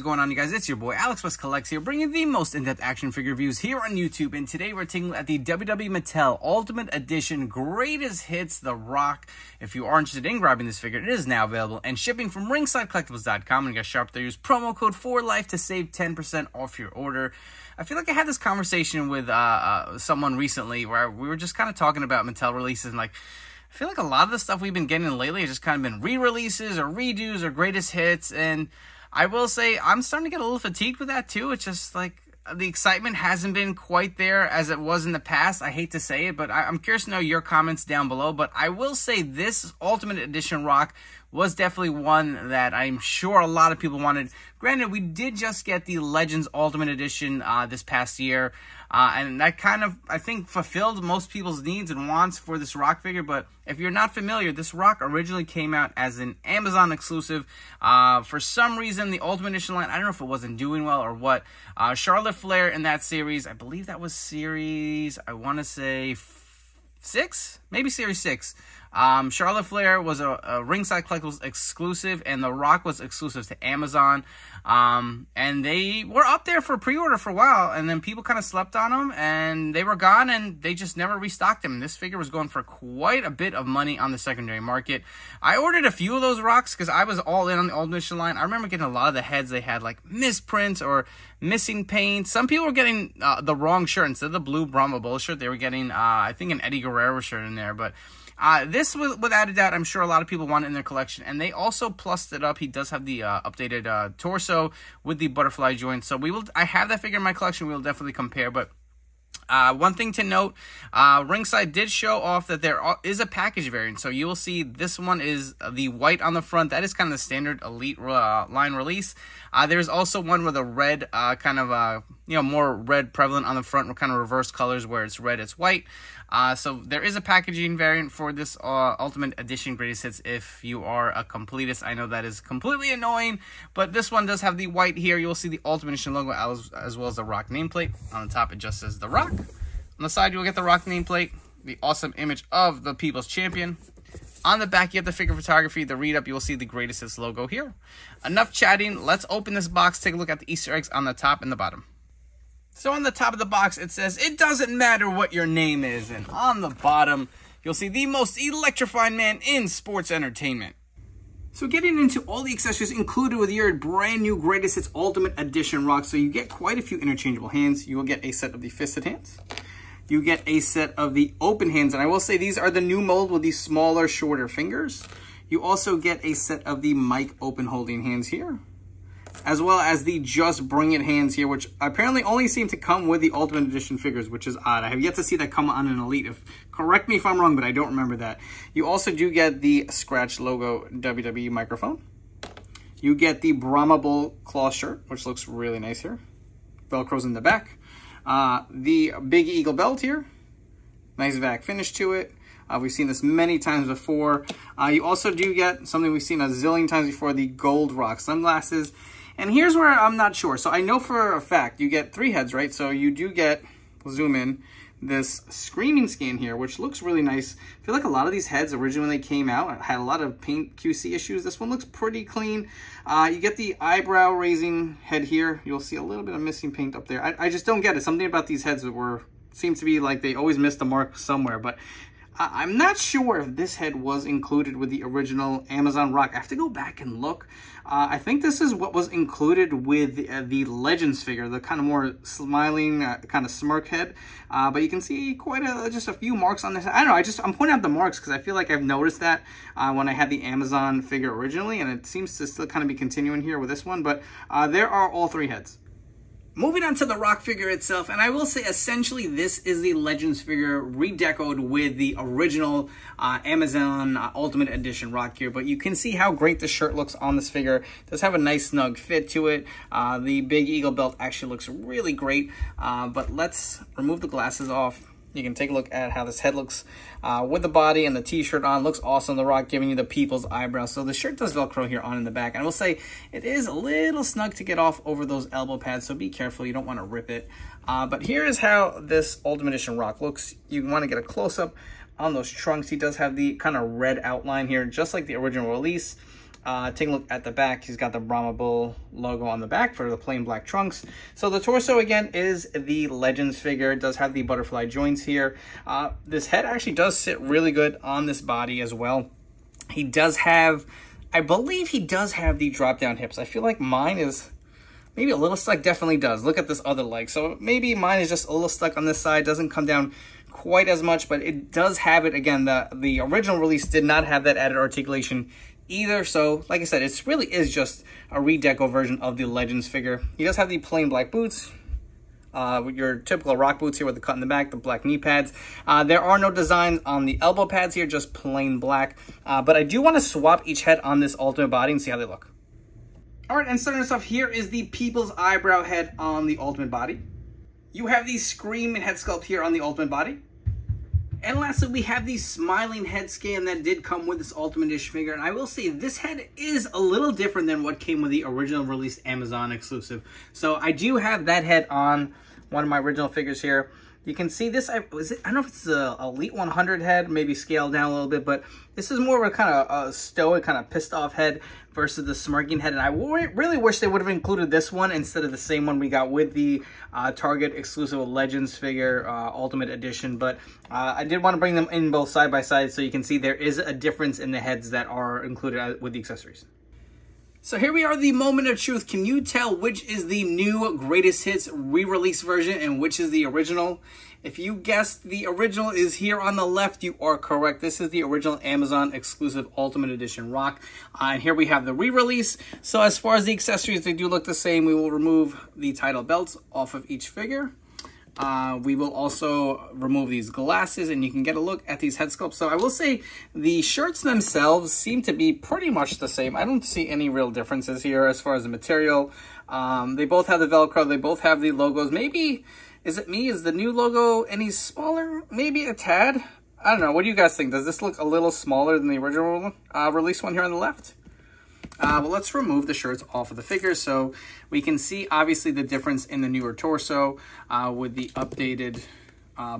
going on, you guys? It's your boy Alex West Collects here, bringing the most in-depth action figure reviews here on YouTube. And today we're taking at the WWE Mattel Ultimate Edition Greatest Hits The Rock. If you are interested in grabbing this figure, it is now available and shipping from ringsidecollectibles.com. And you guys shop there, use promo code 4LIFE to save 10% off your order. I feel like I had this conversation with someone recently where we were just kind of talking about Mattel releases and like, I feel like a lot of the stuff we've been getting lately has just kind of been re-releases or redos or greatest hits. And I will say I'm starting to get a little fatigued with that too. It's just like the excitement hasn't been quite there as it was in the past. I hate to say it, but I'm curious to know your comments down below. But I will say this Ultimate Edition Rock was definitely one that I'm sure a lot of people wanted. Granted, we did just get the Legends Ultimate Edition this past year, and that kind of, I think, fulfilled most people's needs and wants for this Rock figure. But if you're not familiar, this Rock originally came out as an Amazon exclusive. For some reason, the Ultimate Edition line, I don't know if it wasn't doing well or what. Charlotte Flair in that series, I believe that was series, I want to say 6? Maybe series 6. Charlotte Flair was a Ringside Collectibles exclusive, and The Rock was exclusive to Amazon. And they were up there for pre-order for a while, and then people kind of slept on them, and they were gone, and they just never restocked them. This figure was going for quite a bit of money on the secondary market. I ordered a few of those Rocks because I was all in on the Ultimate Edition line. I remember getting a lot of the heads. They had like misprints or missing paint. Some people were getting the wrong shirt. Instead of the blue Brahma Bull shirt, they were getting, I think, an Eddie Guerrero shirt in there. But this, without a doubt, I'm sure a lot of people want it in their collection. And they also plussed it up. He does have the updated torso with the butterfly joint. So I have that figure in my collection. We will definitely compare. But one thing to note, Ringside did show off that there is a package variant. So you will see this one is the white on the front. That is kind of the standard Elite line release. There's also one with a red, kind of, more red prevalent on the front, kind of reverse colors where it's red, it's white. So there is a packaging variant for this Ultimate Edition Greatest Hits if you are a completist. I know that is completely annoying, but this one does have the white here. You'll see the Ultimate Edition logo as well as the Rock nameplate. On the top, it just says The Rock. On the side, you'll get the Rock nameplate, the awesome image of the People's Champion. On the back, you have the figure photography, the read-up. You will see the Greatest Hits logo here. Enough chatting. Let's open this box, take a look at the Easter eggs on the top and the bottom. So on the top of the box, it says, "It doesn't matter what your name is." And on the bottom, you'll see the most electrifying man in sports entertainment. So getting into all the accessories included with your brand new Greatest Hits Ultimate Edition Rock. So you get quite a few interchangeable hands. You will get a set of the fisted hands. You get a set of the open hands. And I will say these are the new mold with these smaller, shorter fingers. You also get a set of the mic open holding hands here, as well as the Just Bring It hands here, which apparently only seem to come with the Ultimate Edition figures, which is odd. I have yet to see that come on an Elite. Correct me if I'm wrong, but I don't remember that. You also do get the Scratch logo WWE microphone. You get the Brahma Bull cloth shirt, which looks really nice here. Velcro's in the back. The Big Eagle belt here. Nice vac finish to it. We've seen this many times before. You also do get something we've seen a zillion times before, the Gold Rock sunglasses. And here's where I'm not sure. So I know for a fact you get 3 heads, right? So you do get, we'll zoom in, this screaming scan here, which looks really nice. I feel like a lot of these heads originally when they came out had a lot of paint QC issues. This one looks pretty clean. You get the eyebrow raising head here. You'll see a little bit of missing paint up there. I just don't get it. Something about these heads that seems to be like they always missed the mark somewhere. But I'm not sure if this head was included with the original Amazon Rock. I have to go back and look. I think this is what was included with the Legends figure, the kind of more smiling, kind of smirk head. But you can see quite just a few marks on this. I don't know, I'm pointing out the marks because I feel like I've noticed that when I had the Amazon figure originally, and it seems to still kind of be continuing here with this one. But there are all 3 heads. Moving on to the Rock figure itself, and I will say essentially this is the Legends figure redecoed with the original Amazon Ultimate Edition Rock here, but you can see how great the shirt looks on this figure. It does have a nice snug fit to it. The Big Eagle belt actually looks really great, but let's remove the glasses off. You can take a look at how this head looks with the body and the t-shirt on. Looks awesome. The Rock giving you the people's eyebrow. So the shirt does Velcro here on in the back. And I will say it is a little snug to get off over those elbow pads. So be careful. You don't want to rip it. But here is how this Ultimate Edition Rock looks. You want to get a close-up on those trunks. He does have the kind of red outline here, just like the original release. Take a look at the back. He's got the Brahma Bull logo on the back for the plain black trunks. So the torso, again, is the Legends figure. It does have the butterfly joints here. This head actually does sit really good on this body as well. He does have, I believe he does have the drop-down hips. I feel like mine is maybe a little stuck. Definitely does. Look at this other leg. So maybe mine is just a little stuck on this side. Doesn't come down quite as much, but it does have it. Again, the original release did not have that added articulation either. So like I said, it really is just a redeco version of the Legends figure. He does have the plain black boots, with your typical Rock boots here with the cut in the back, the black knee pads. There are no designs on the elbow pads here, just plain black. But I do want to swap each head on this Ultimate body and see how they look. All right, and starting us off, here is the People's Eyebrow head on the Ultimate body. You have the Screaming head sculpt here on the Ultimate body. And lastly, we have the Smiling head scan that did come with this Ultimate Edition figure. And I will say this head is a little different than what came with the original released Amazon exclusive. So I do have that head on one of my original figures here. You can see this, I don't know if it's the Elite 100 head, maybe scaled down a little bit, but this is more of a kind of stoic, kind of pissed off head versus the smirking head. And I really wish they would have included this one instead of the same one we got with the Target exclusive Legends figure Ultimate Edition. But I did want to bring them in both side by side so you can see there is a difference in the heads that are included with the accessories. So here we are, the moment of truth. Can you tell which is the new Greatest Hits re-release version and which is the original? If you guessed the original is here on the left, you are correct. This is the original Amazon exclusive Ultimate Edition Rock. And here we have the re-release. So as far as the accessories, they do look the same. We will remove the title belts off of each figure. We will also remove these glasses and you can get a look at these head sculpts. So I will say the shirts themselves seem to be pretty much the same. I don't see any real differences here as far as the material. They both have the Velcro. They both have the logos. Maybe, is it me? Is the new logo any smaller? Maybe a tad? I don't know. What do you guys think? Does this look a little smaller than the original release one here on the left? Well, let's remove the shirts off of the figure so we can see obviously the difference in the newer torso with the updated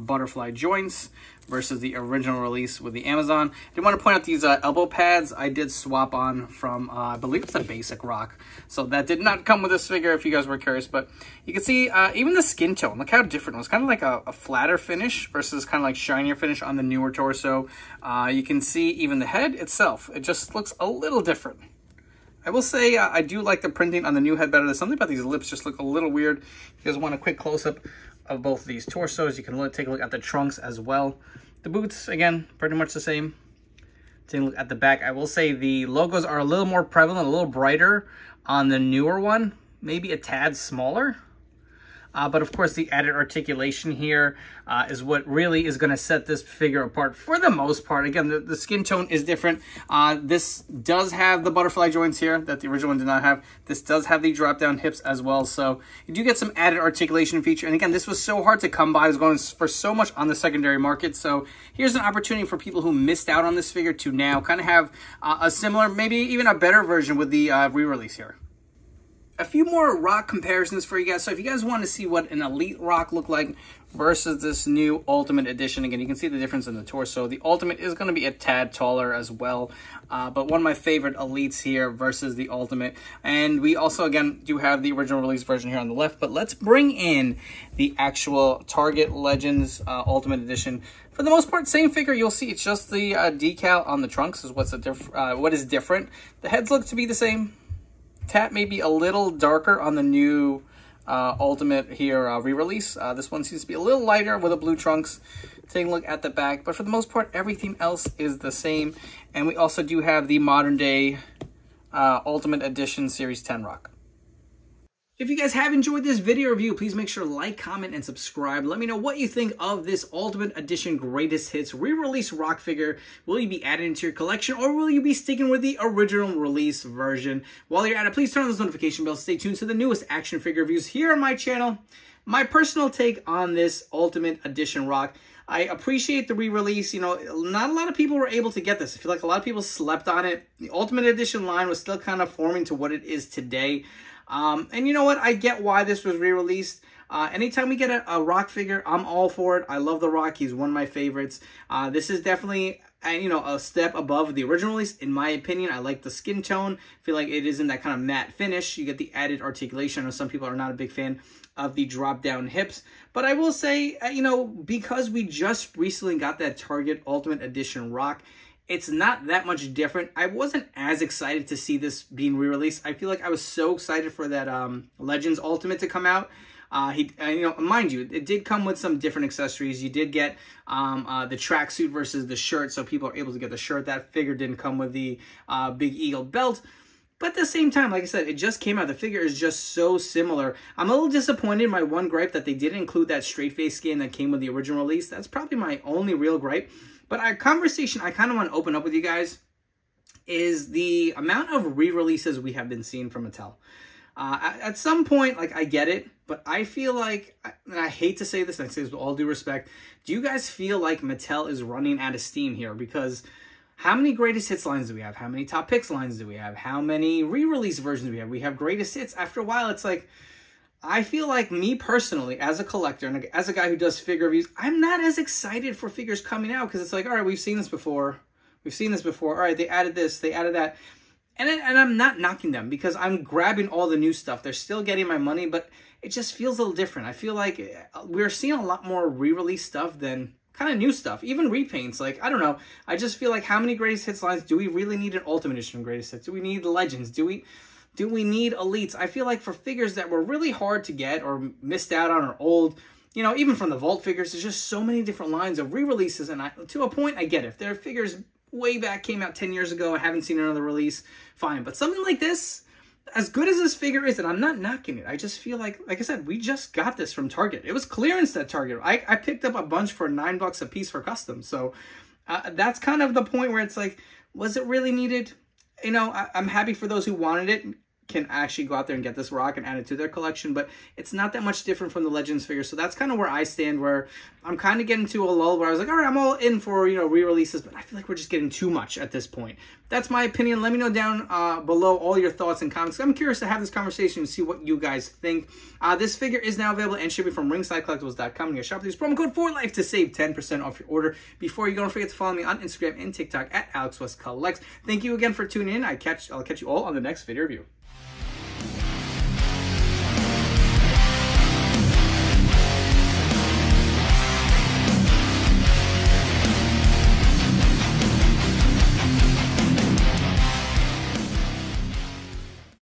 butterfly joints versus the original release with the Amazon. I did want to point out these elbow pads I did swap on from, I believe it's a basic Rock. So that did not come with this figure if you guys were curious, but you can see even the skin tone, look how different it was. Kind of like a flatter finish versus kind of like shinier finish on the newer torso. You can see even the head itself, it just looks a little different. I will say I do like the printing on the new head better. There's something about these lips just look a little weird. If you guys want a quick close-up of both of these torsos, you can take a look at the trunks as well. The boots, again, pretty much the same. Take a look at the back. I will say the logos are a little more prevalent, a little brighter on the newer one. Maybe a tad smaller. But of course, the added articulation here is what really is going to set this figure apart for the most part. Again, the skin tone is different. This does have the butterfly joints here that the original one did not have. This does have the drop-down hips as well. So you do get some added articulation feature. And again, this was so hard to come by. It was going for so much on the secondary market. So here's an opportunity for people who missed out on this figure to now kind of have a similar, maybe even a better version with the re-release here. A few more Rock comparisons for you guys. So if you guys want to see what an Elite Rock looked like versus this new Ultimate Edition, again, you can see the difference in the torso. The Ultimate is going to be a tad taller as well, but one of my favorite Elites here versus the Ultimate. And we also, again, do have the original release version here on the left, but let's bring in the actual Target Legends Ultimate Edition. For the most part, same figure. You'll see it's just the decal on the trunks is what is different. The heads look to be the same. Tat may be a little darker on the new Ultimate here re-release. This one seems to be a little lighter with the blue trunks. Take a look at the back, but for the most part, everything else is the same. And we also do have the modern day Ultimate Edition Series 10 Rock. If you guys have enjoyed this video review, please make sure to like, comment, and subscribe. Let me know what you think of this Ultimate Edition Greatest Hits re-release Rock figure. Will you be adding it to your collection, or will you be sticking with the original release version? While you're at it, please turn on those notification bells. Stay tuned to the newest action figure reviews here on my channel. My personal take on this Ultimate Edition Rock. I appreciate the re-release. You know, not a lot of people were able to get this. I feel like a lot of people slept on it. The Ultimate Edition line was still kind of forming to what it is today. And you know what? I get why this was re-released. Anytime we get a Rock figure, I'm all for it. I love The Rock. He's one of my favorites. This is definitely and, you know, a step above the original release, in my opinion. I like the skin tone. I feel like it isn't that kind of matte finish. You get the added articulation. I know some people are not a big fan of the drop-down hips. But I will say, you know, because we just recently got that Target Ultimate Edition Rock, it's not that much different. I wasn't as excited to see this being re-released. I feel like I was so excited for that Legends Ultimate to come out. You know, mind you, it did come with some different accessories. You did get the tracksuit versus the shirt, so people are able to get the shirt. That figure didn't come with the Big Eagle belt. But at the same time, like I said, it just came out. The figure is just so similar. I'm a little disappointed. My one gripe that they didn't include that straight face scan that came with the original release. That's probably my only real gripe. But our conversation I kind of want to open up with you guys is the amount of re-releases we have been seeing from Mattel. At some point, like, I get it, but I feel like, and I hate to say this, and I say this with all due respect, do you guys feel like Mattel is running out of steam here? Because how many greatest hits lines do we have? How many top picks lines do we have? How many re-release versions do we have? We have greatest hits. After a while, it's like, I feel like me personally, as a collector and as a guy who does figure reviews, I'm not as excited for figures coming out because it's like, all right, we've seen this before. We've seen this before. All right, they added this, they added that. And I'm not knocking them because I'm grabbing all the new stuff. They're still getting my money, but it just feels a little different. I feel like we're seeing a lot more re-release stuff than kind of new stuff. Even repaints. Like, I don't know. I just feel like how many greatest hits lines do we really need an Ultimate Edition greatest hits? Do we need Legends? Do we need Elites? I feel like for figures that were really hard to get or missed out on or old, you know, even from the Vault figures, there's just so many different lines of re-releases. And to a point, I get it. If there are figures way back, came out 10 years ago, I haven't seen another release, fine. But something like this, as good as this figure is, and I'm not knocking it, I just feel like I said, we just got this from Target. It was clearance at Target. I picked up a bunch for $9 a piece for custom. So that's kind of the point where it's like, was it really needed? You know, I'm happy for those who wanted it, can actually go out there and get this rock and add it to their collection, but it's not that much different from the Legends figure. So that's kind of where I stand, where I'm kind of getting to a lull where I was like, all right, I'm all in for, you know, re-releases, but I feel like we're just getting too much at this point. That's my opinion. Let me know down below all your thoughts and comments. I'm curious to have this conversation and see what you guys think. This figure is now available and shipping from ringsidecollectibles.com. You can shop with this promo code FORLIFE to save 10% off your order. Before you go, don't forget to follow me on Instagram and TikTok at AlexWestCollects. Thank you again for tuning in. I'll catch you all on the next video review.